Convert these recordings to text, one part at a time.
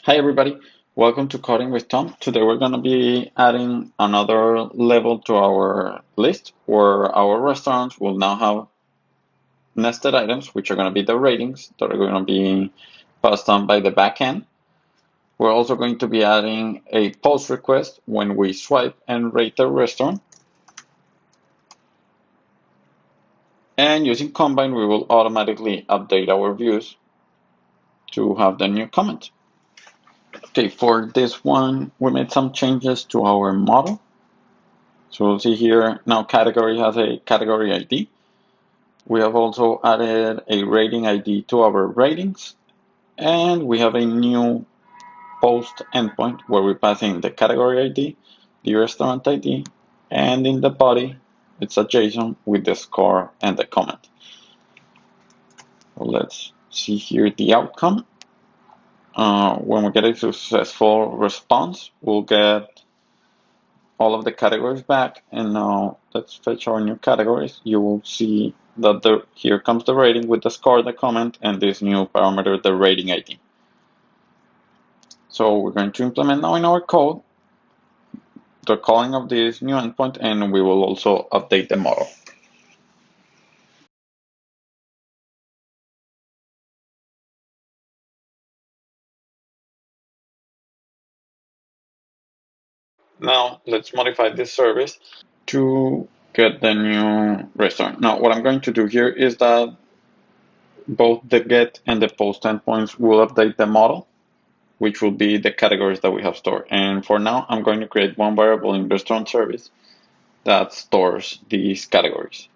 Hi everybody, welcome to Coding with Tom. Today we're going to be adding another level to our list where our restaurants will now have nested items, which are going to be the ratings that are going to be passed on by the backend. We're also going to be adding a post request when we swipe and rate the restaurant. And using Combine, we will automatically update our views to have the new comment. Okay, for this one, we made some changes to our model. So we'll see here now category has a category ID. We have also added a rating ID to our ratings, and we have a new post endpoint where we pass in the category ID, the restaurant ID, and in the body it's a JSON with the score and the comment. So let's see here the outcome. When we get a successful response, we'll get all of the categories back, and now let's fetch our new categories. You will see that here comes the rating with the score, the comment, and this new parameter, the rating ID. So we're going to implement now in our code the calling of this new endpoint, and we will also update the model. Now let's modify this service to get the new restaurant. Now what I'm going to do here is that both the get and the post endpoints will update the model, which will be the categories that we have stored. And for now, I'm going to create one variable in RestaurantService that stores these categories.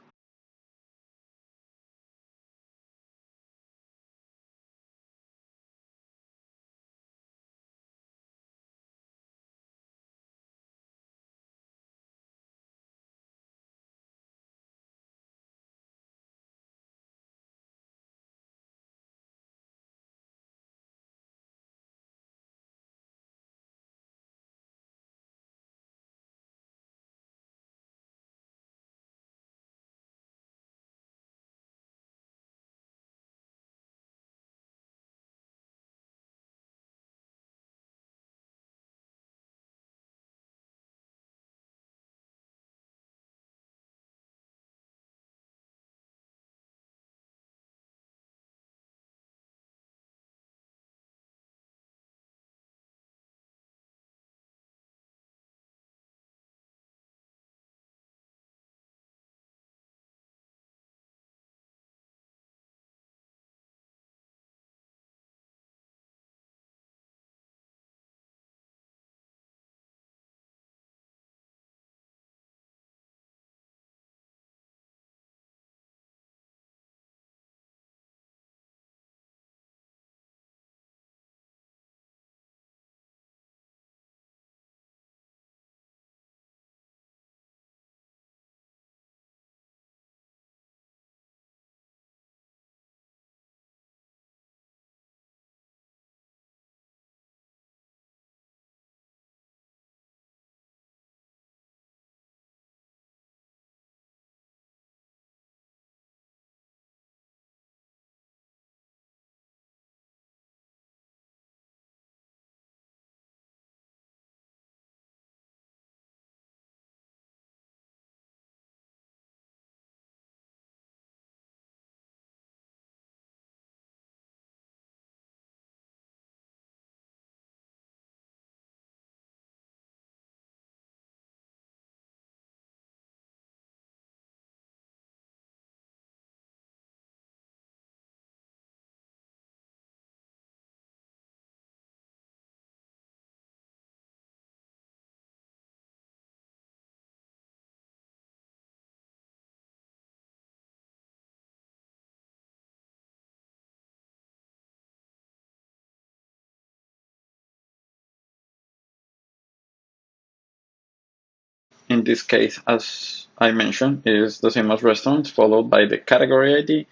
In this case, as I mentioned, is the same as restaurants, followed by the category ID,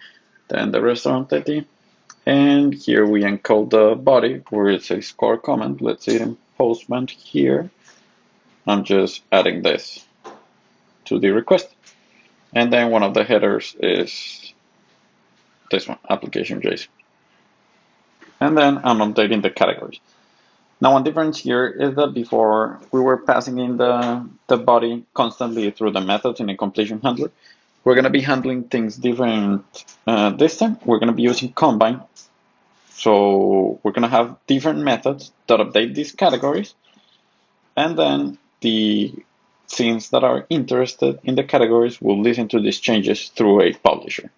then the restaurant ID, and here we encode the body where it's a score comment. Let's see it in Postman here. I'm just adding this to the request. And then one of the headers is this one, application JSON. And then I'm updating the categories. Now, one difference here is that before we were passing in the body constantly through the methods in a completion handler. We're going to be handling things different this time. We're going to be using Combine. So we're going to have different methods that update these categories. And then the scenes that are interested in the categories will listen to these changes through a publisher.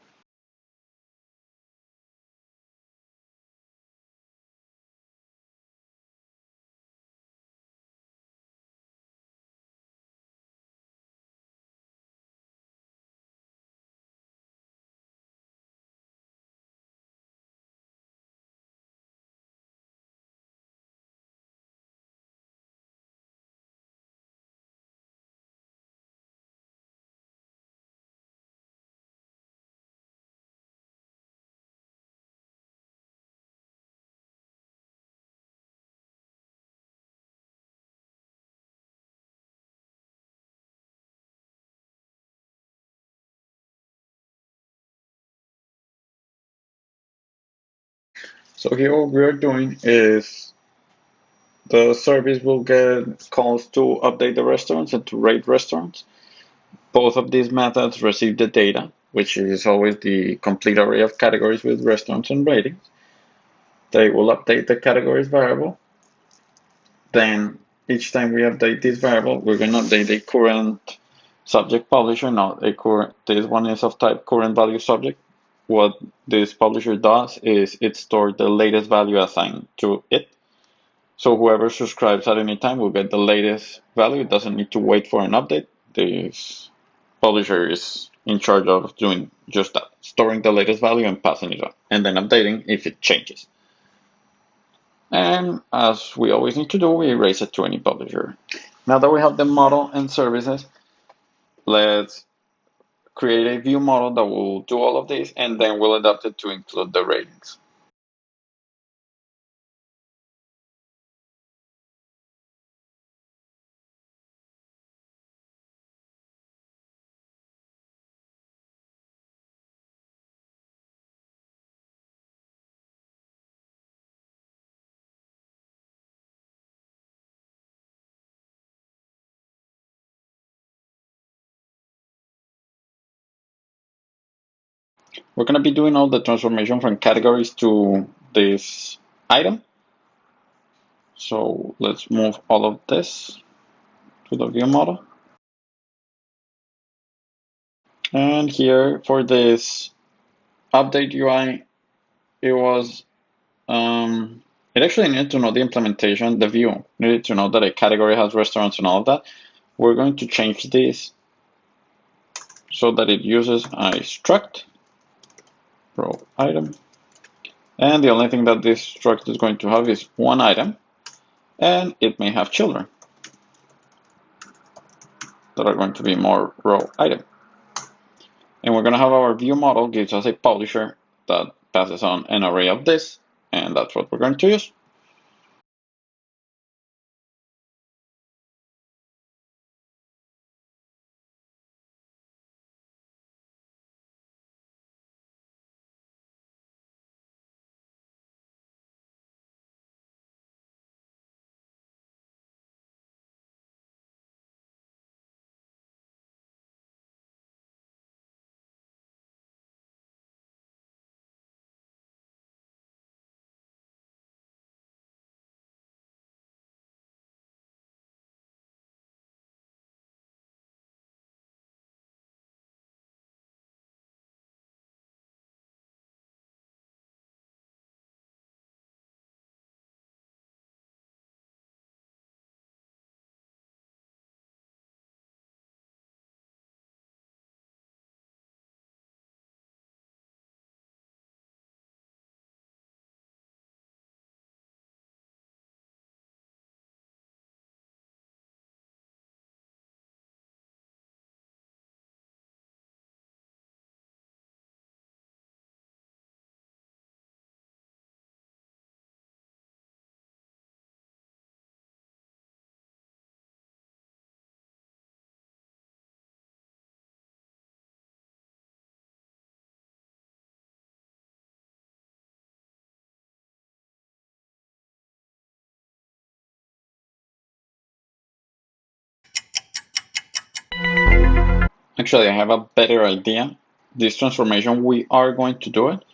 So here what we're doing is the service will get calls to update the restaurants and to rate restaurants. Both of these methods receive the data, which is always the complete array of categories with restaurants and ratings. They will update the categories variable. Then each time we update this variable, we're going to update a current subject publisher. Now, this one is of type current value subject. What this publisher does is it stores the latest value assigned to it. So whoever subscribes at any time will get the latest value. It doesn't need to wait for an update. This publisher is in charge of doing just that, storing the latest value and passing it on, and then updating if it changes. And as we always need to do, we erase it to any publisher. Now that we have the model and services, let's create a view model that will do all of this, and then we'll adapt it to include the ratings. We're going to be doing all the transformation from categories to this item. So let's move all of this to the view model. And here for this update UI, it was it actually needed to know the implementation, the view needed to know that a category has restaurants and all of that. We're going to change this so that it uses a struct row item, and the only thing that this struct is going to have is one item, and it may have children that are going to be more row item. And we're going to have our view model gives us a publisher that passes on an array of this, and that's what we're going to use. Actually, I have a better idea. This transformation, we are going to do it,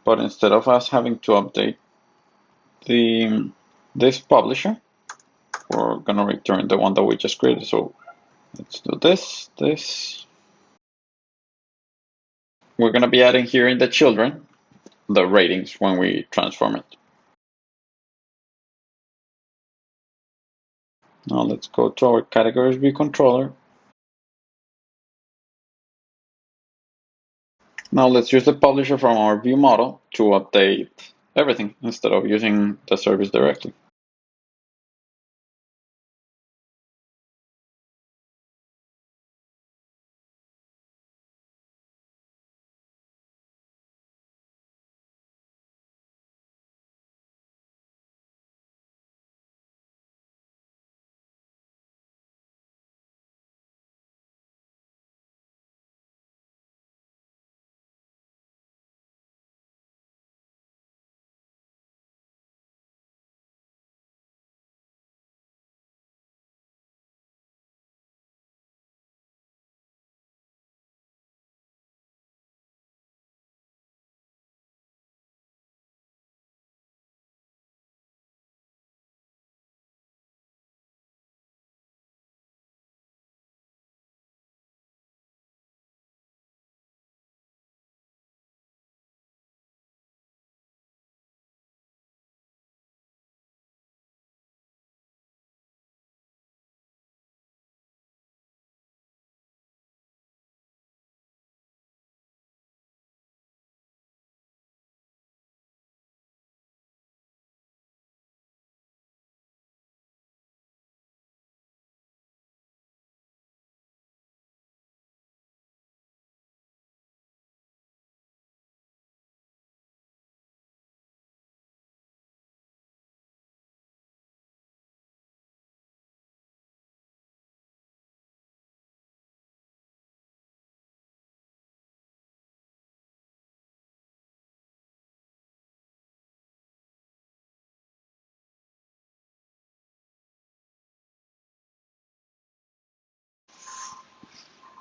but instead of us having to update this publisher, we're gonna return the one that we just created. So let's do this. We're gonna be adding here in the children the ratings when we transform it. Now let's go to our categories view controller. Now let's use the publisher from our view model to update everything instead of using the service directly.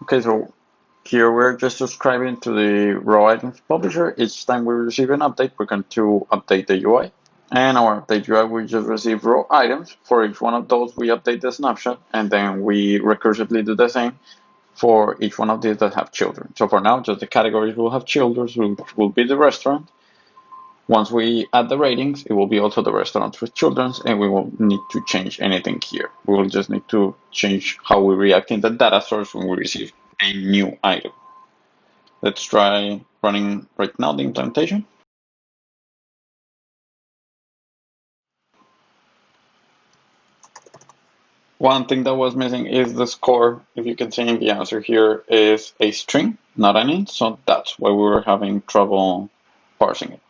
Okay, so here we're just subscribing to the raw items publisher. Each time we receive an update, we're going to update the UI. And our update UI, we just receive raw items. For each one of those, we update the snapshot, and then we recursively do the same for each one of these that have children. So for now, just the categories will have children, which will be the restaurant. Once we add the ratings, it will be also the restaurants with children, and we won't need to change anything here. We will just need to change how we react in the data source when we receive a new item. Let's try running right now the implementation. One thing that was missing is the score. If you can see, the answer here is a string, not an int, so that's why we were having trouble parsing it.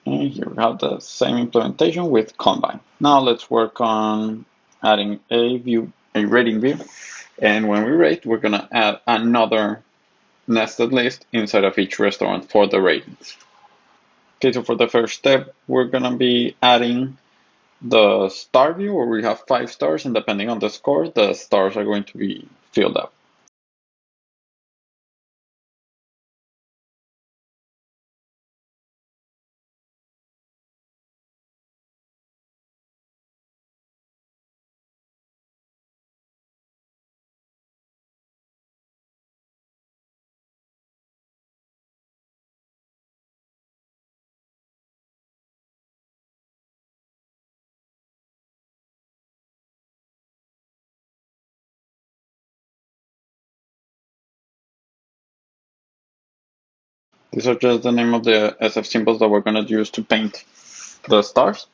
And here we have the same implementation with combine. Now let's work on adding a rating view. And when we rate, we're gonna add another nested list inside of each restaurant for the ratings. Okay, so for the first step, we're gonna be adding the star view where we have 5 stars, and depending on the score, the stars are going to be filled up. These are just the name of the SF symbols that we're going to use to paint the stars.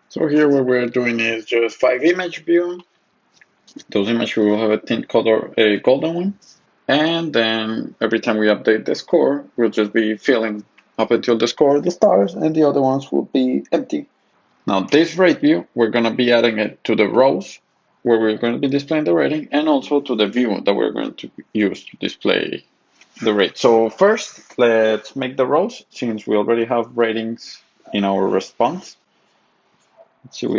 So here what we're doing is just 5 image view. Those images will have a tint color, a golden one. And then every time we update the score, we'll just be filling up until the score the stars, and the other ones will be empty. Now this rate view, we're going to be adding it to the rows where we're going to be displaying the rating, and also to the view that we're going to use to display the rate. So first, let's make the rows, since we already have ratings in our response. Let's see, do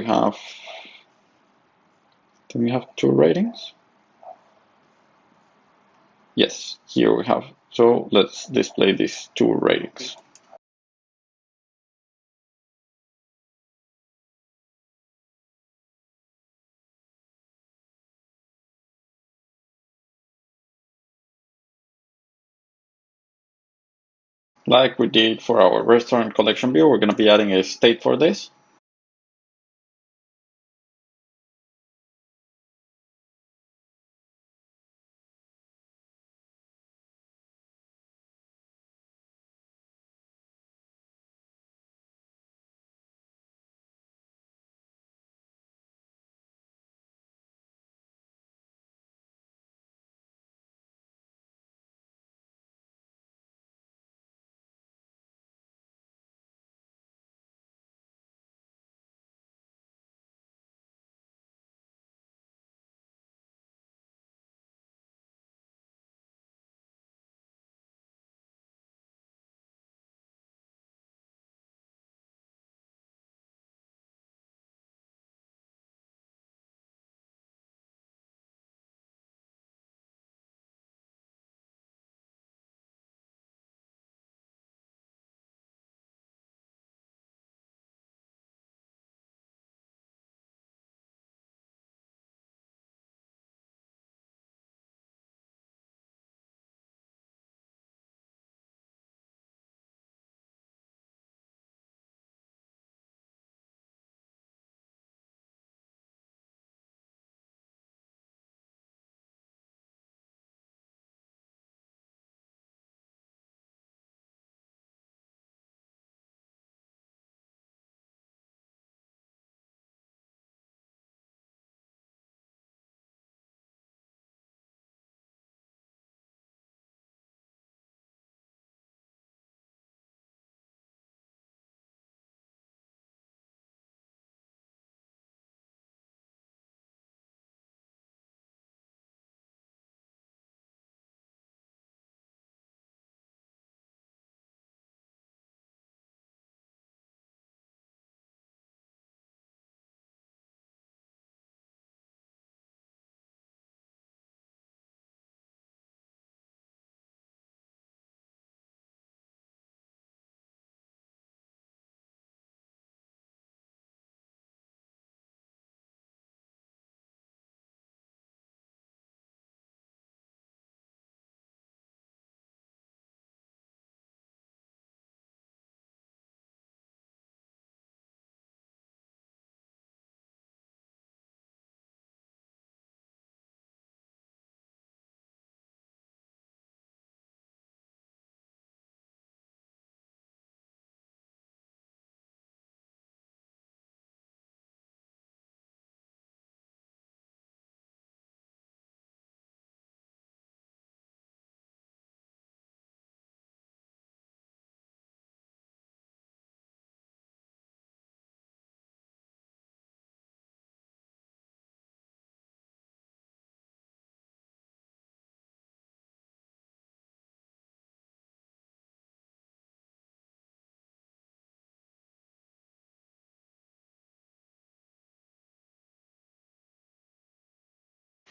we have 2 ratings? Yes, here we have. So let's display these 2 ratings. Like we did for our restaurant collection view, we're going to be adding a state for this.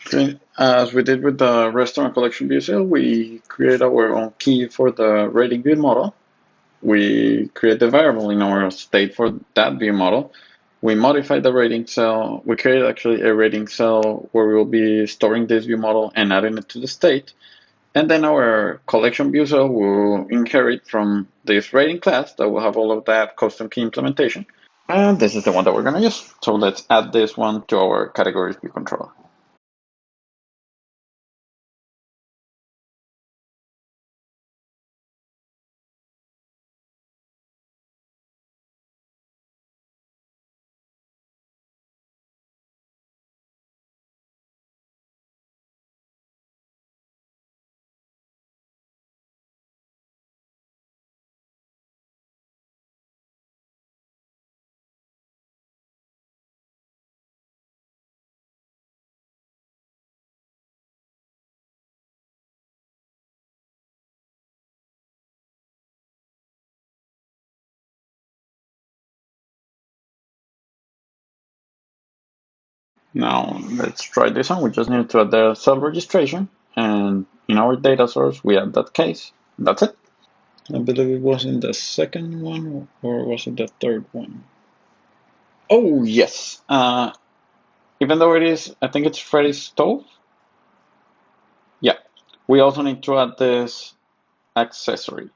Okay. As we did with the restaurant collection view cell, we create our own key for the rating view model. We create the variable in our state for that view model. We modify the rating cell. We create actually a rating cell where we will be storing this view model and adding it to the state. And then our collection view cell will inherit from this rating class that will have all of that custom key implementation. And this is the one that we're going to use. So let's add this one to our categories view controller. Now let's try this one. We just need to add the self-registration, and in our data source we add that case. That's it. I believe it was in the second one, or was it the third one? Oh yes. Even though it is, I think it's Freddy's stove. Yeah. We also need to add this accessory.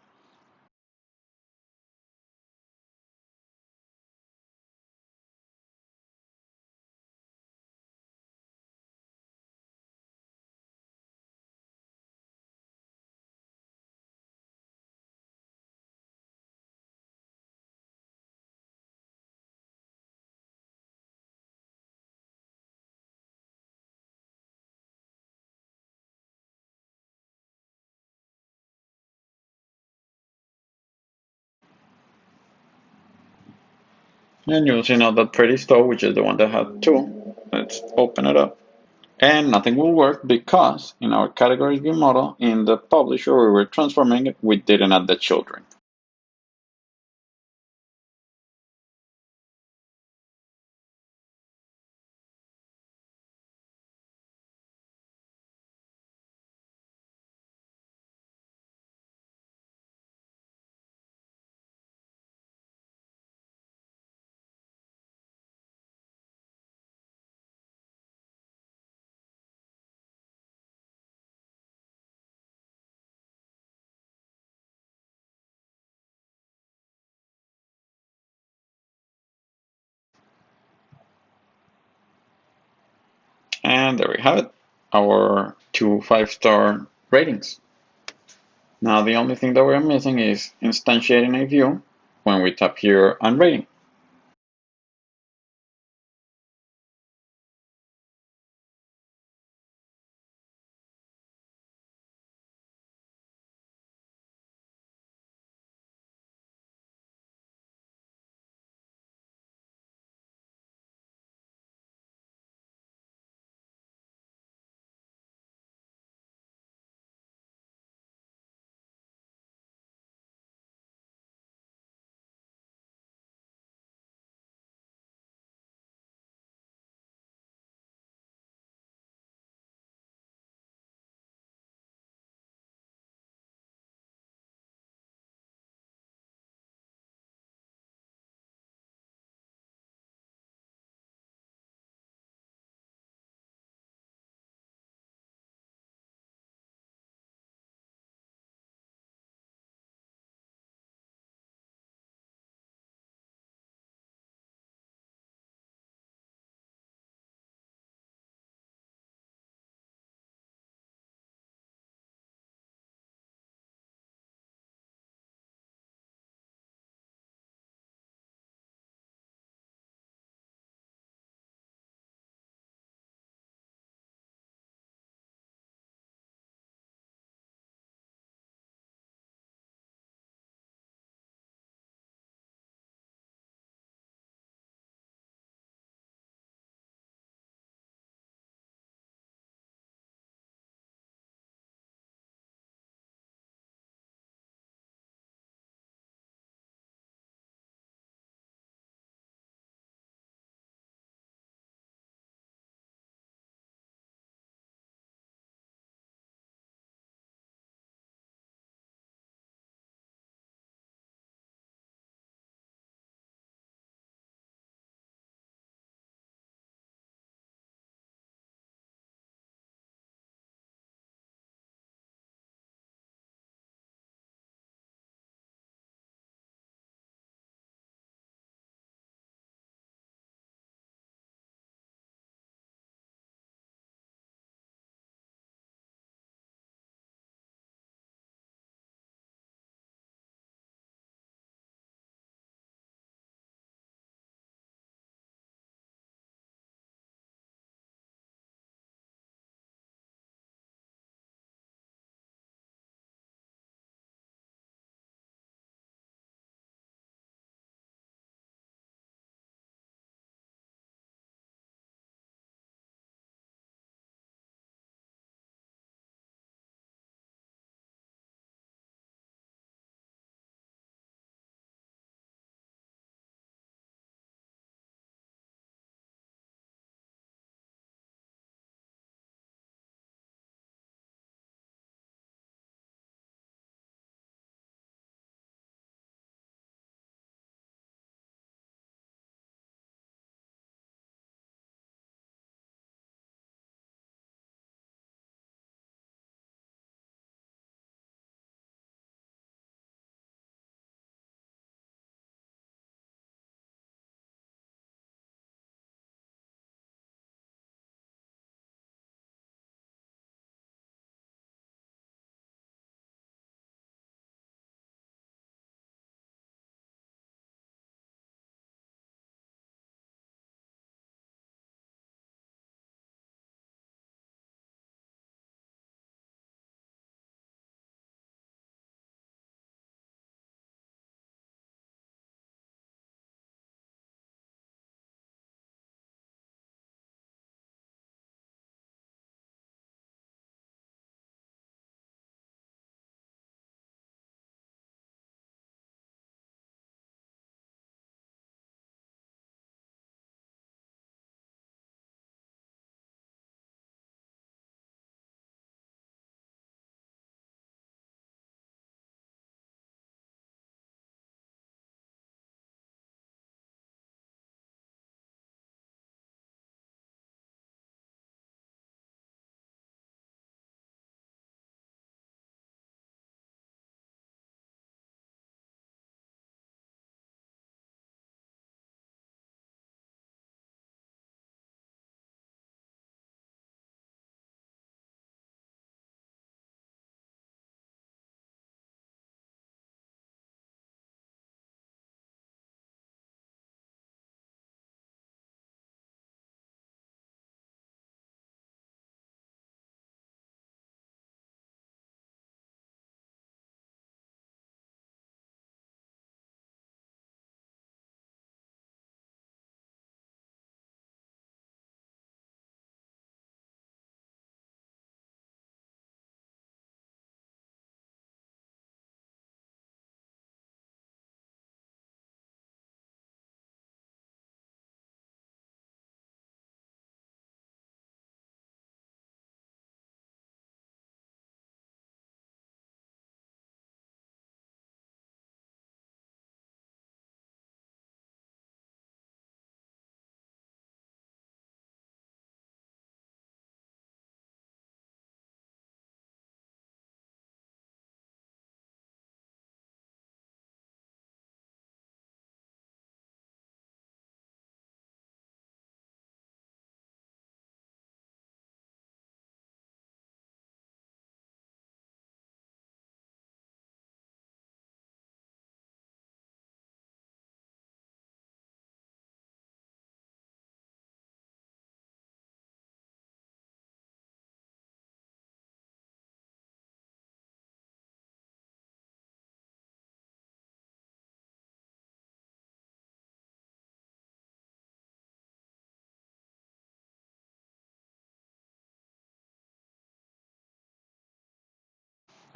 And you'll see now that Freddy's stove, which is the one that had two. Let's open it up. And nothing will work because in our categories view model, in the publisher we were transforming it, we didn't add the children. And there we have it, our two 5-star ratings. Now the only thing that we're missing is instantiating a view when we tap here on rating.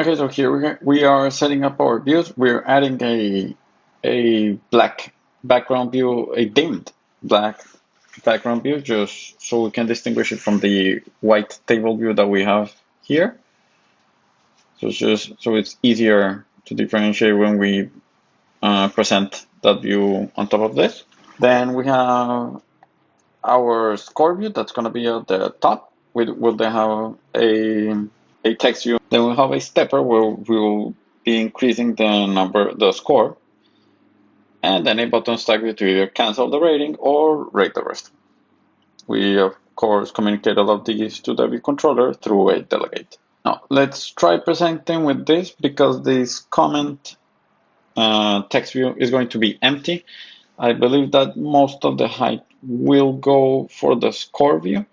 Okay, so here we are setting up our views. We're adding a black background view, a dimmed black background view, just so we can distinguish it from the white table view that we have here. So it's easier to differentiate when we present that view on top of this. Then we have our score view that's going to be at the top. We'll then have a text view. Then we'll have a stepper where we'll be increasing the score, and then a button stack view to either cancel the rating or rate the rest. We of course communicate all of these to the view controller through a delegate. Now let's try presenting with this because this comment text view is going to be empty. I believe that most of the height will go for the score view.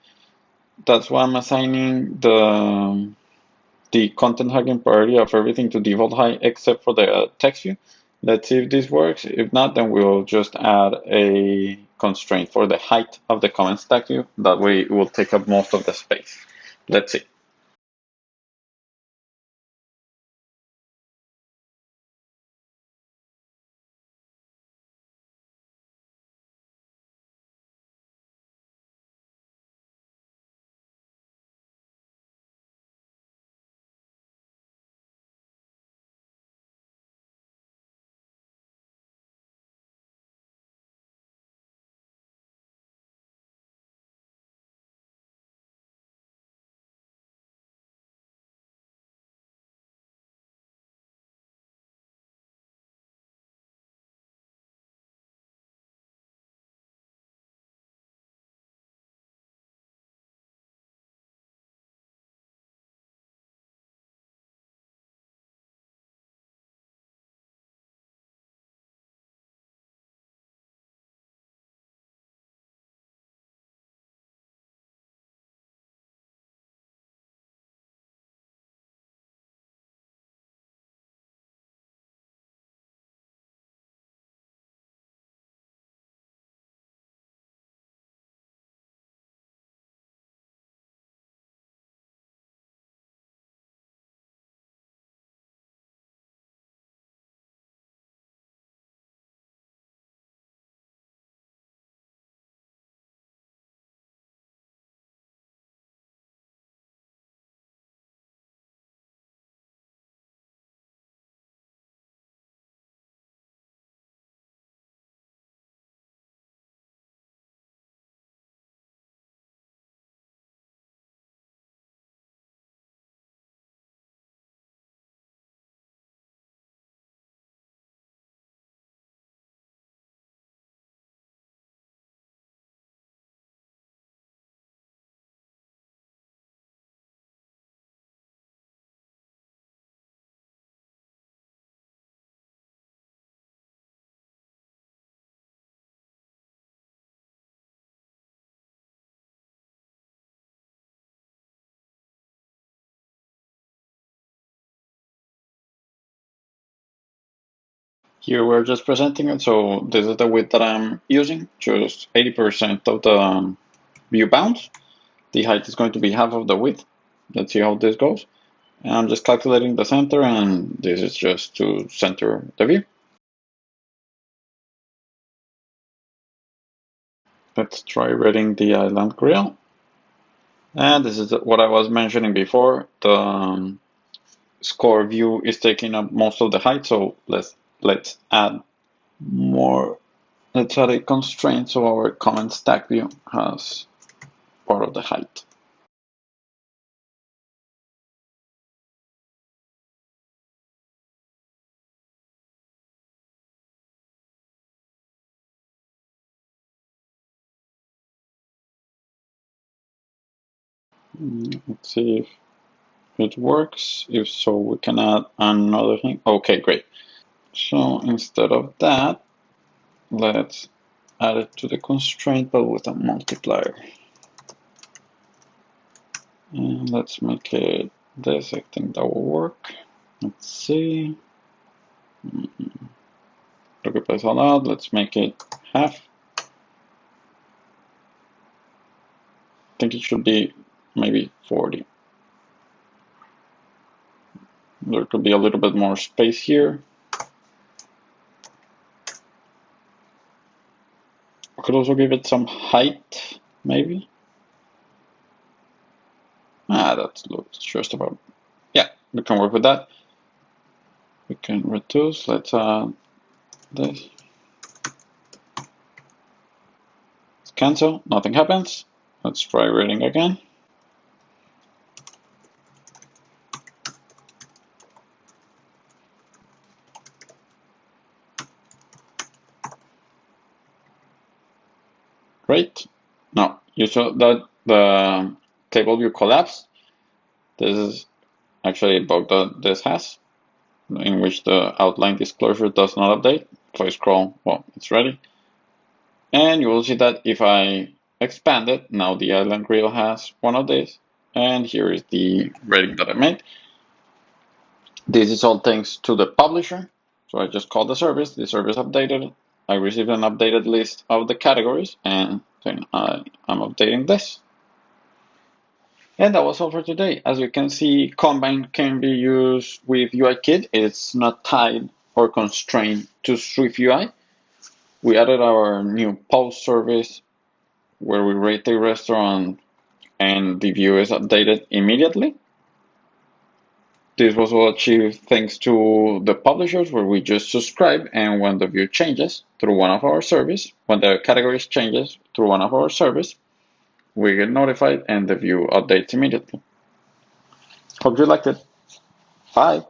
That's why I'm assigning the content hugging priority of everything to default height except for the text view. Let's see if this works. If not, then we'll just add a constraint for the height of the comment stack view. That way it will take up most of the space. Let's see. Here we're just presenting it, so this is the width that I'm using, just 80% of the view bounds. The height is going to be half of the width. Let's see how this goes. And I'm just calculating the center, and this is just to center the view. Let's try reading the island grill. And this is what I was mentioning before. The score view is taking up most of the height, so let's add more. Let's add a constraint so our comment stack view has part of the height. Let's see if it works. If so, we can add another thing. Okay, great. So instead of that, let's add it to the constraint, but with a multiplier. And let's make it this. I think that will work. Let's see. Replace all out. Let's make it half. I think it should be maybe 40. There could be a little bit more space here. I could also give it some height, maybe. That looks just about. Yeah, we can work with that. We can reduce. Let's add this. Let's cancel. Nothing happens. Let's try reading again. Great. Now you saw that the table view collapsed. This is actually a bug that this has, in which the outline disclosure does not update. If I scroll, well, it's ready. And you will see that if I expand it, now the island grill has one of these. And here is the rating that I made. This is all thanks to the publisher. So I just called the service updated. I received an updated list of the categories, and then I'm updating this. And that was all for today. As you can see, Combine can be used with UIKit. It's not tied or constrained to SwiftUI. We added our new post service where we rate the restaurant and the view is updated immediately. This was all achieved thanks to the publishers, where we just subscribe, and when the view changes through one of our service, when the categories changes through one of our service, we get notified and the view updates immediately. Hope you liked it. Bye.